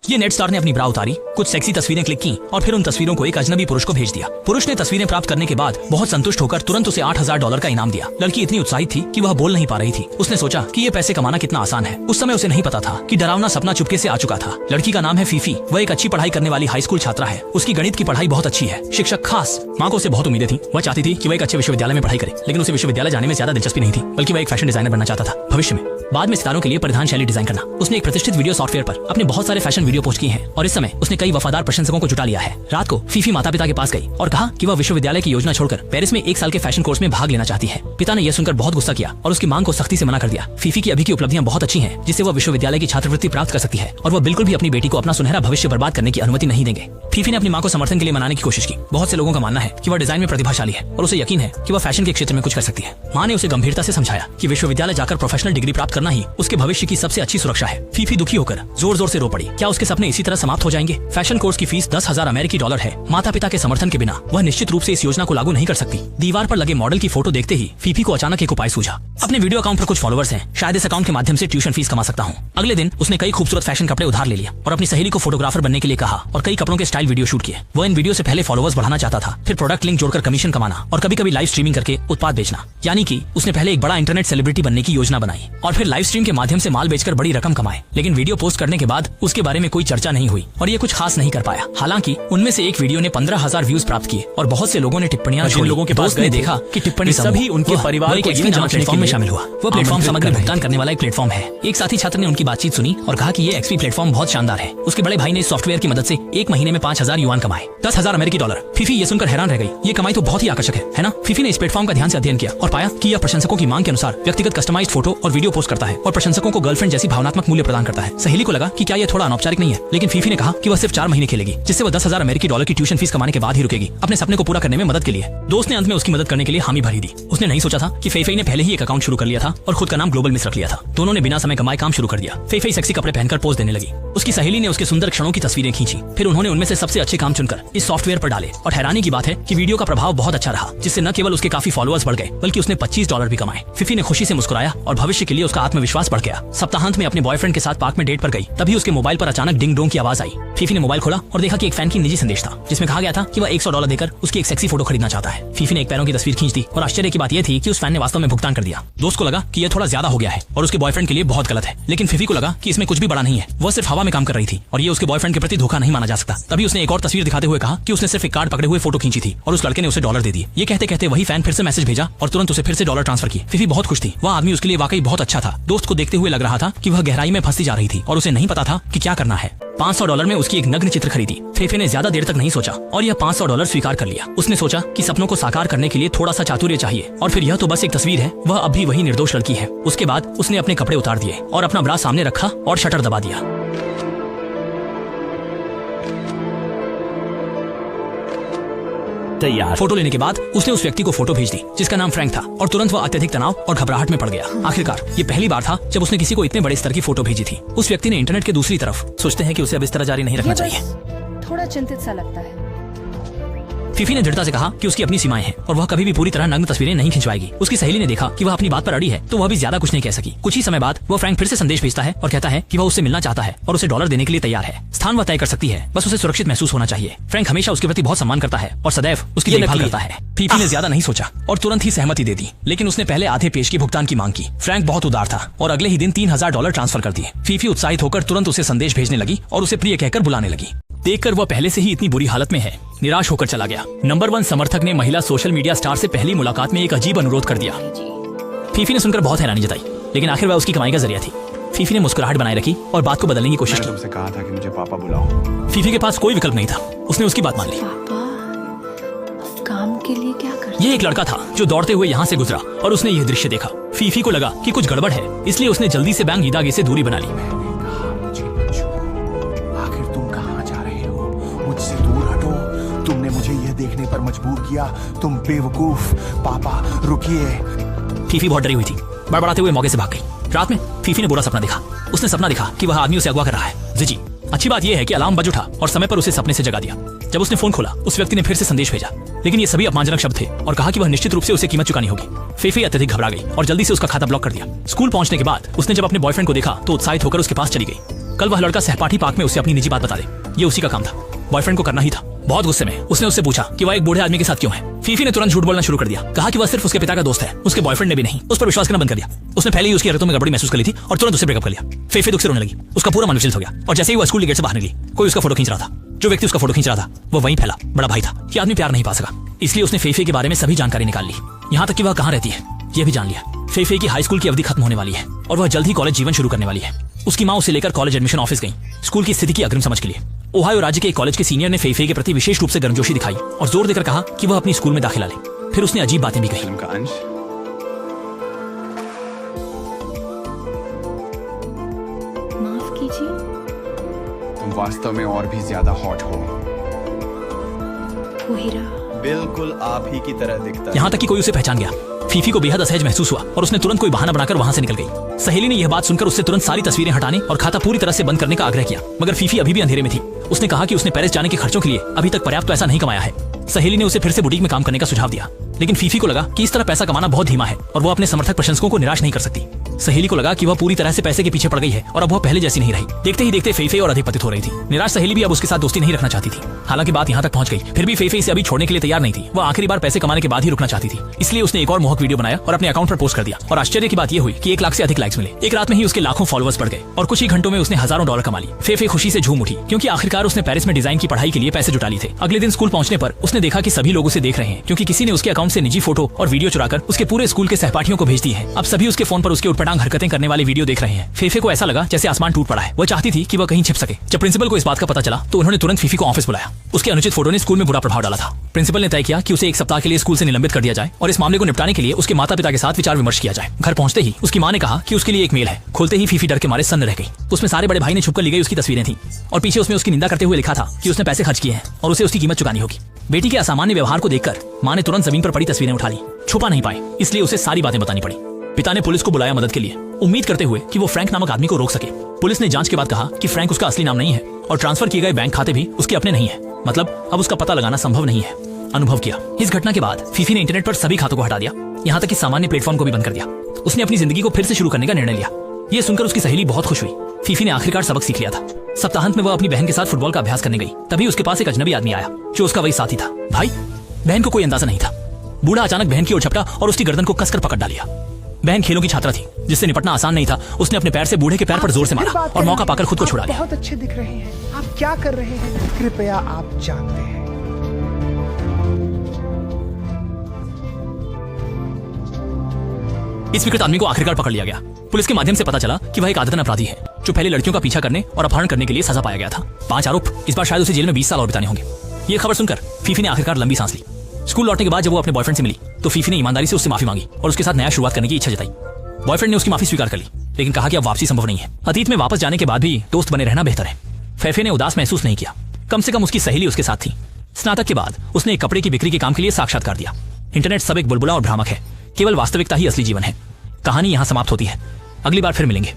ये net star ने अपनी ब्रा उतारी, कुछ सेक्सी तस्वीरें क्लिक की और फिर उन तस्वीरों को एक अजनबी पुरुष को भेज दिया। पुरुष ने तस्वीरें प्राप्त करने के बाद बहुत संतुष्ट होकर तुरंत उसे $8,000 का इनाम दिया। लड़की इतनी उत्साहित थी कि वह बोल नहीं पा रही थी। उसने सोचा कि ये पैसे कमाना कितना आसान है। उस समय उसे नहीं पता था कि डरावना सपना चुपके से आ चुका था। लड़की का नाम है फीफी। वह एक अच्छी पढ़ाई करने वाली हाई स्कूल छात्रा है। उसकी गणित की पढ़ाई बहुत अच्छी है। शिक्षक खास। माँ को उसे बहुत उम्मीदें थी। वह चाहती थी कि वह एक अच्छे विश्वविद्यालय में पढ़ाई करे, लेकिन उसे विश्वविद्यालय जाने में ज्यादा दिलचस्पी नहीं थी, बल्कि वह एक फैशन डिजाइनर बनना चाहता था भविष्य में। बाद में सितारों के लिए परिधान शैली डिजाइन करना। उसने एक प्रतिष्ठित वीडियो सॉफ्टवेयर पर अपने बहुत सारे फैशन वीडियो पोस्ट किए हैं और इस समय उसने कई वफादार प्रशंसकों को जुटा लिया है। रात को फीफी माता पिता के पास गई और कहा कि वह विश्वविद्यालय की योजना छोड़कर पेरिस में 1 साल के फैशन कोर्स में भाग लेना चाहती है। पिता ने यह सुनकर बहुत गुस्सा किया और उसकी मांग को सख्ती से मना कर दिया। फीफी की अभी की उपलब्धियां बहुत अच्छी हैं, जिससे वह विश्वविद्यालय की छात्रवृत्ति प्राप्त कर सकती है और वह बिल्कुल भी अपनी बेटी को अपना सुनहरा भविष्य बर्बाद करने की अनुमति नहीं देंगे। फीफी ने अपनी मां को समर्थन के लिए मनाने की कोशिश की। बहुत से लोगों का मानना है कि वह डिजाइन में प्रतिभाशाली है और उसे यकीन है कि वह फैशन के क्षेत्र में कुछ कर सकती है। मां ने उसे गंभीरता से समझाया कि विश्वविद्यालय जाकर प्रोफेशनल डिग्री प्राप्त करना ही उसके भविष्य की सबसे अच्छी सुरक्षा है। फीफी दुखी होकर जोर जोर से रो पड़ी। क्या उसके सपने इसी तरह समाप्त हो जाएंगे? फैशन कोर्स की फीस $10,000 है। माता पिता के समर्थन के बिना वह निश्चित रूप से इस योजना को लागू नहीं कर सकती। दीवार पर लगे मॉडल की फोटो देखते ही फीफी को अचानक एक उपाय सूझा। अपने वीडियो अकाउंट पर कुछ फॉलोअर्स हैं, शायद इस अकाउंट के माध्यम से ट्यूशन फीस कमा सकता हूँ। अगले दिन उसने कई खूबसूरत फैशन कपड़े उधार ले लिया और अपनी सहेली को फोटोग्राफर बनने के लिए कहा और कई कपड़ों के स्टाइल वीडियो शूट किए। वह इन वीडियो से पहले फॉलोअर्स बढ़ाना चाहता था, फिर प्रोडक्ट लिंक जोड़कर कमीशन कमाना और कभी कभी लाइव स्ट्रीमिंग करके उत्पाद बेचना। यानी कि उसने पहले एक बड़ा इंटरनेट सेलिब्रिटी बनने की योजना बनाई और फिर लाइव स्ट्रीम के माध्यम से माल बेचकर बड़ी रकम कमाए। लेकिन वीडियो पोस्ट करने के बाद उसके बारे में कोई चर्चा नहीं हुई और ये कुछ खास नहीं कर पाया। हालांकि उनमें से एक वीडियो ने 15,000 व्यूज प्राप्त किए और बहुत से लोगों ने टिप्पणियां छोड़ी। लोगों के पास गए देखा कि टिप्पणी सभी उनके परिवार को प्लेटफॉर्म में शामिल हुआ। वह प्लेटफॉर्म सामग्री भुगतान करने वाला एक प्लेटफॉर्म है। एक साथी छात्र ने उनकी बातचीत सुनी और कहा कि ये एक्सपी प्लेटफॉर्म बहुत शानदार है। उसके बड़े भाई ने इस सॉफ्टवेयर की मदद से 1 महीने में $5,000 कमाए, $10,000। फीफी ये सुनकर हैरान रह गई। ये कमाई तो बहुत ही आकर्षक है ना? फीफी ने इस प्लेटफॉर्म का ध्यान से अध्ययन किया और पाया कि यह प्रशंसकों की मांग के अनुसार व्यक्तिगत कस्टमाइज्ड फोटो और वीडियो पोस्ट करता है और प्रशंसकों को गर्लफ्रेंड जैसी भावनात्मक मूल्य प्रदान करता है। सहेली को लगा कि क्या यह थोड़ा अनौपचारिक नहीं है, लेकिन फीफी ने कहा कि वह सिर्फ 4 महीने खेलेगी, जिससे वह $10,000 की ट्यूशन फीस कमाने के बाद ही रुकेगी, अपने सपने को पूरा करने में मदद के लिए। दोस्त ने अंत में उसकी मदद करने के लिए हामी भरी दी। उसने नहीं सोचा था कि फेफई ने पहले ही एक अकाउंट शुरू कर लिया था और खुद का नाम ग्लोबल मिस रख लिया था। दोनों ने बिना समय कमाए काम शुरू कर दिया। फेफई सेक्सी कपड़े पहनकर पोज देने लगी। उसकी सहेली ने उसके सुंदर क्षणों की तस्वीरें खींची। फिर उन्होंने उनमें से सबसे अच्छे काम चुनकर इस सॉफ्टवेयर पर डाले और हैरानी की बात है कि वीडियो का प्रभाव बहुत अच्छा रहा, जिससे न केवल उसके काफी फॉलोअर्स बढ़ गए बल्कि उसने $25 भी कमाए। फीफी ने खुशी से मुस्कुराया और भविष्य के लिए उसका आत्मविश्वास बढ़ गया। सप्ताहांत में अपने बॉयफ्रेंड के साथ पार्क में डेट पर गई। तभी उसके मोबाइल पर अचानक डिंग डोंग की आवाज आई। फीफी ने मोबाइल खोला और देखा कि एक फैन की निजी संदेश था, जिसमें कहा गया था कि वह $100 देकर उसकी एक सेक्सी फोटो खरीदना चाहता है। फीफी ने एक पैरों की तस्वीर खींच दी और आश्चर्य की बात यह थी कि उस फैन ने वास्तव में भुगतान कर दिया। दोस्त को लगा कि यह थोड़ा ज्यादा हो गया है और उसके बॉयफ्रेंड के लिए बहुत गलत है, लेकिन फीफी को लगा कि इसमें कुछ भी बड़ा नहीं है। वह सिर्फ हवा में काम कर रही थी और ये उसके बॉयफ्रेंड के प्रति धोखा नहीं माना जा सकता। तभी उसने एक और तस्वीर दिखाते हुए कहा कि उसने सिर्फ एक कार्ड पकड़े हुए फोटो खींची थी और उस लड़के ने उसे $1 दे दिए। ये कहते कहते वही फैन फिर से मैसेज भेजा और तुरंत उसे फिर से $1 ट्रांसफर किए। फीफी बहुत खुश थी। वह आदमी उसके लिए वाकई बहुत अच्छा था। दोस्त को देखते हुए लग रहा था कि वह गहराई में फंसती जा रही थी और उसे नहीं पता था कि क्या करना है। $500 में उसकी एक नग्न चित्र खरीदी। फेफे ने ज्यादा देर तक नहीं सोचा और यह $500 स्वीकार कर लिया। उसने सोचा कि सपनों को साकार करने के लिए थोड़ा सा चातुर्य चाहिए और फिर यह तो बस एक तस्वीर है। वह अब भी वही निर्दोष लड़की है। उसके बाद उसने अपने कपड़े उतार दिए और अपना ब्रा सामने रखा और शटर दबा दिया। तैयार। फोटो लेने के बाद उसने उस व्यक्ति को फोटो भेज दी जिसका नाम फ्रैंक था और तुरंत वह अत्यधिक तनाव और घबराहट में पड़ गया। आखिरकार ये पहली बार था जब उसने किसी को इतने बड़े स्तर की फोटो भेजी थी। उस व्यक्ति ने इंटरनेट के दूसरी तरफ सोचते हैं कि उसे अब इस तरह जारी नहीं रखना चाहिए। थोड़ा चिंतित सा लगता है। फीफी ने दृढ़ता से कहा कि उसकी अपनी सीमाएं हैं और वह कभी भी पूरी तरह नग्न तस्वीरें नहीं खिंचवाएगी। उसकी सहेली ने देखा कि वह अपनी बात पर अड़ी है तो वह भी ज्यादा कुछ नहीं कह सकी। कुछ ही समय बाद वह फ्रैंक फिर से संदेश भेजता है और कहता है कि वह उससे मिलना चाहता है और उसे $1 देने के लिए तैयार है। स्थान वह तय कर सकती है, बस उसे सुरक्षित महसूस होना चाहिए। फ्रैंक हमेशा उसके प्रति बहुत सम्मान करता है और सदैव उसकी देखभाल करता है। फीफी ने ज्यादा नहीं सोचा और तुरंत ही सहमति दे दी, लेकिन उसने पहले आधे पेश की भुगतान की मांग की। फ्रैंक बहुत उदार था और अगले ही दिन $3,000 ट्रांसफर कर दिए। फीफी उत्साहित होकर तुरंत उसे संदेश भेजने लगी और उसे प्रिय कहकर बुलाने लगी। देखकर वह पहले से ही इतनी बुरी हालत में है, निराश होकर चला गया। नंबर 1 समर्थक ने महिला सोशल मीडिया स्टार से पहली मुलाकात में एक अजीब अनुरोध कर दिया। फीफी ने सुनकर बहुत हैरानी जताई, लेकिन आखिर वह उसकी कमाई का जरिया थी। फीफी ने मुस्कुराहट बनाए रखी और बात को बदलने की कोशिश की। तुमसे कहा था कि मुझे पापा बुलाओ। फीफी के पास कोई विकल्प नहीं था। उसने उसकी बात मान ली। पापा काम के लिए क्या कर? ये एक लड़का था जो दौड़ते हुए यहाँ से गुजरा और उसने यह दृश्य देखा। फीफी को लगा कि कुछ गड़बड़ है, इसलिए उसने जल्दी से बैंग ईदागे से दूरी बना ली। तुमने मुझे यह देखने पर मजबूर किया, तुम बेवकूफ। पापा रुकिए। फीफी बहुत डरी हुई थी, बड़बड़ाते हुए मौके से भाग गई। रात में फीफी ने बुरा सपना देखा। उसने सपना देखा कि वह आदमी उसे अगवा कर रहा है। जी अच्छी बात यह है कि अलार्म बज उठा और समय पर उसे सपने से जगा दिया। जब उसने फोन खोला उस व्यक्ति ने फिर से संदेश भेजा, लेकिन ये सभी अपमानजनक शब्द थे और कहा कि वह निश्चित रूप से उसे कीमत चुकानी होगी। फीफी अत्यधिक घबरा गई और जल्दी से उसका खाता ब्लॉक कर दिया। स्कूल पहुंचने के बाद उसने जब अपने बॉयफ्रेंड को देखा तो उत्साहित होकर उसके पास चली गई। कल वह लड़का सहपाठी पार्क में उसे अपनी निजी बात बता दे। ये उसी का काम था, बॉयफ्रेंड को करना ही था। बहुत गुस्से में उसने उससे पूछा कि वह एक बूढ़े आदमी के साथ क्यों है। फीफी ने तुरंत झूठ बोलना शुरू कर दिया, कहा कि वह सिर्फ उसके पिता का दोस्त है। उसके बॉयफ्रेंड ने भी नहीं, उस पर विश्वास करना बंद कर दिया। उसने पहले ही उसकी हरकतों में गड़बड़ी महसूस कर ली थी और तुरंत उसे ब्रेकअप कर लिया। फीफी दुख से रोने लगी, उसका पूरा मन विचलित हो गया और जैसे ही वह स्कूल के गेट से बाहर निकली, कोई उसका फोटो खींच रहा था। जो व्यक्ति उसका फोटो खींच रहा था वो वहीं फैला बड़ा भाई था। ये आदमी प्यार नहीं पा सका, इसलिए उसने फीफी के बारे में सभी जानकारी निकाल ली, यहाँ तक कि वह कहाँ रहती है यह भी जान लिया। फीफी की हाई स्कूल की अवधि खत्म होने वाली है और वह जल्द ही कॉलेज जीवन शुरू करने वाली है। उसकी माँ उसे लेकर कॉलेज एडमिशन ऑफिस गई, स्कूल की स्थिति की अग्रिम समझ के लिए। ओहायो राज्य के एक कॉलेज के सीनियर ने फीफी के प्रति विशेष रूप से गर्मजोशी दिखाई और जोर देकर कहा कि वह अपनी स्कूल में दाखिला ले। फिर उसने अजीब बातें भी कही। माफ कीजिए, तुम वास्तव में और भी ज्यादा हॉट हो। वो हीरा बिल्कुल आप ही की तरह दिखता है। यहाँ तक कि कोई उसे पहचान गया। फीफी को बेहद असहज महसूस हुआ और उसने तुरंत कोई बहाना बनाकर वहां से निकल गई। सहेली ने यह बात सुनकर उससे तुरंत सारी तस्वीरें हटाने और खाता पूरी तरह से बंद करने का आग्रह किया, मगर फीफी अभी भी अंधेरे में थी। उसने कहा कि उसने पेरिस जाने के खर्चों के लिए अभी तक पर्याप्त पैसा नहीं कमाया है। सहेली ने उसे फिर से बुटीक में काम करने का सुझाव दिया, लेकिन फीफी को लगा कि इस तरह पैसा कमाना बहुत धीमा है और वो अपने समर्थक प्रशंसकों को निराश नहीं कर सकती। सहेली को लगा कि वह पूरी तरह से पैसे के पीछे पड़ गई है और अब वह पहले जैसी नहीं रही। देखते ही देखते फीफी और अधिक पतित हो रही थी। निराश सहेली भी अब उसके साथ दोस्ती नहीं रखना चाहती थी। हालांकि बात यहाँ तक पहुंच गई, फिर भी फीफी इसे अभी छोड़ने के लिए तैयार नहीं थी। वह आखिरी बार पैसे कमाने के बाद ही रुकना चाहती थी। इसलिए उसने एक और मोहक वीडियो बनाया और अपने अकाउंट पर पोस्ट कर दिया और आश्चर्य की बात यह हुई कि 1 लाख से अधिक लाइक्स मिले। एक रात में ही उसके लाखों फॉलोअर्स बढ़ गए और कुछ ही घंटों में उसने हजारों डॉलर कमा ली। फीफी खुशी से झूम उठी क्योंकि आखिरकार उसने पेरिस में डिजाइन की पढ़ाई के लिए पैसे जुटा लिए थे। अगले दिन स्कूल पहुंचने पर उसने देखा कि सभी लोग उसे देख रहे हैं क्योंकि किसी ने उसके अकाउंट से निजी फोटो और वीडियो चुराकर उसके पूरे स्कूल के सहपाठियों को भेज दी है। अब सभी उसके फोन पर उसके उटपटांग हरकतें करने वाली वीडियो देख रहे हैं। फीफी को ऐसा लगा जैसे आसमान टूट पड़ा है। वह चाहती थी कि वह कहीं छिप सके। जब प्रिंसिपल को इस बात का पता चला तो उन्होंने तुरंत फीफी को ऑफिस बुलाया। उसके अनुचित फोटो ने स्कूल में बुरा प्रभाव डाला था। प्रिंसिपल ने तय किया कि उसे 1 सप्ताह के लिए स्कूल से निलंबित कर दिया जाए और इस मामले को निपटाने के लिए उसके माता पिता के साथ विचार विमर्श किया जाए। घर पहुंचते ही उसकी मां ने कहा कि उसके लिए एक मेल है। खोलते ही फीफी डर के मारे सन्न रह गई। उसमें सारे बड़े भाई ने छुपकर ली गई उसकी तस्वीरें थी और पीछे उसमें उसकी निंदा करते हुए लिखा था कि उसने पैसे खर्च किए हैं और उसे उसकी कीमत चुकानी होगी। बेटी के असामान्य व्यवहार को देखकर मां ने तुरंत जमीन पर पड़ी तस्वीरें उठा ली। छुपा नहीं पाए इसलिए उसे सारी बातें बतानी पड़ी। पिता ने पुलिस को बुलाया मदद के लिए, उम्मीद करते हुए कि वो फ्रैंक नामक आदमी को रोक सके। पुलिस ने जांच के बाद कहा कि फ्रैंक उसका असली नाम नहीं है और ट्रांसफर किए गए बैंक खाते भी उसके अपने नहीं है। मतलब अब उसका पता लगाना संभव नहीं है। अनुभव किया। इस घटना के बाद फीफी ने इंटरनेट पर सभी खातों को हटा दिया, यहाँ तक कि सामान्य प्लेटफॉर्म को भी बंद कर दिया। उसने अपनी जिंदगी को फिर से शुरू करने का निर्णय लिया। ये सुनकर उसकी सहेली बहुत खुश हुई। फीफी ने आखिरकार सबक सीख लिया था। सप्ताहांत में वह अपनी बहन के साथ फुटबॉल का अभ्यास करने गई। तभी उसके पास एक अजनबी आदमी आया जो उसका वही साथी था। भाई, बहन को कोई अंदाजा नहीं था। बूढ़ा अचानक बहन की ओर झपटा और उसकी गर्दन को कसकर पकड़ डालिया। बहन खेलों की छात्रा थी जिससे निपटना आसान नहीं था। उसने अपने पैर से बूढ़े के पैर पर जोर से मारा और मौका पाकर खुद को छुड़ा लिया। बहुत अच्छे दिख रहे हैं। आप क्या कर रहे हैं? कृपया आप जानते हैं। इस विकृत आदमी को आखिरकार पकड़ लिया गया। पुलिस के माध्यम से पता चला कि वह एक आदतन अपराधी है जो पहले लड़कियों का पीछा करने और अपहरण करने के लिए सजा पाया गया था। 5 आरोप। इस बार शायद उसे जेल में 20 साल और बिताने होंगे। ये खबर सुनकर फीफी ने आखिरकार लंबी सांस ली। स्कूल लौटने के बाद जब वो अपने बॉयफ्रेंड से मिली तो फीफी ने ईमानदारी से उससे माफी मांगी और उसके साथ नया शुरुआत करने की इच्छा जताई। बॉयफ्रेंड ने उसकी माफी स्वीकार कर ली, लेकिन कहा कि अब वापसी संभव नहीं है। अतीत में वापस जाने के बाद भी दोस्त बने रहना बेहतर है। फीफी ने उदास महसूस नहीं किया, कम से कम उसकी सहेली उसके साथ थी। स्नातक के बाद उसने एक कपड़े की बिक्री के काम के लिए साक्षात्कार दिया। इंटरनेट सब एक बुलबुला और भ्रामक है, केवल वास्तविकता ही असली जीवन है। कहानी यहाँ समाप्त होती है। अगली बार फिर मिलेंगे।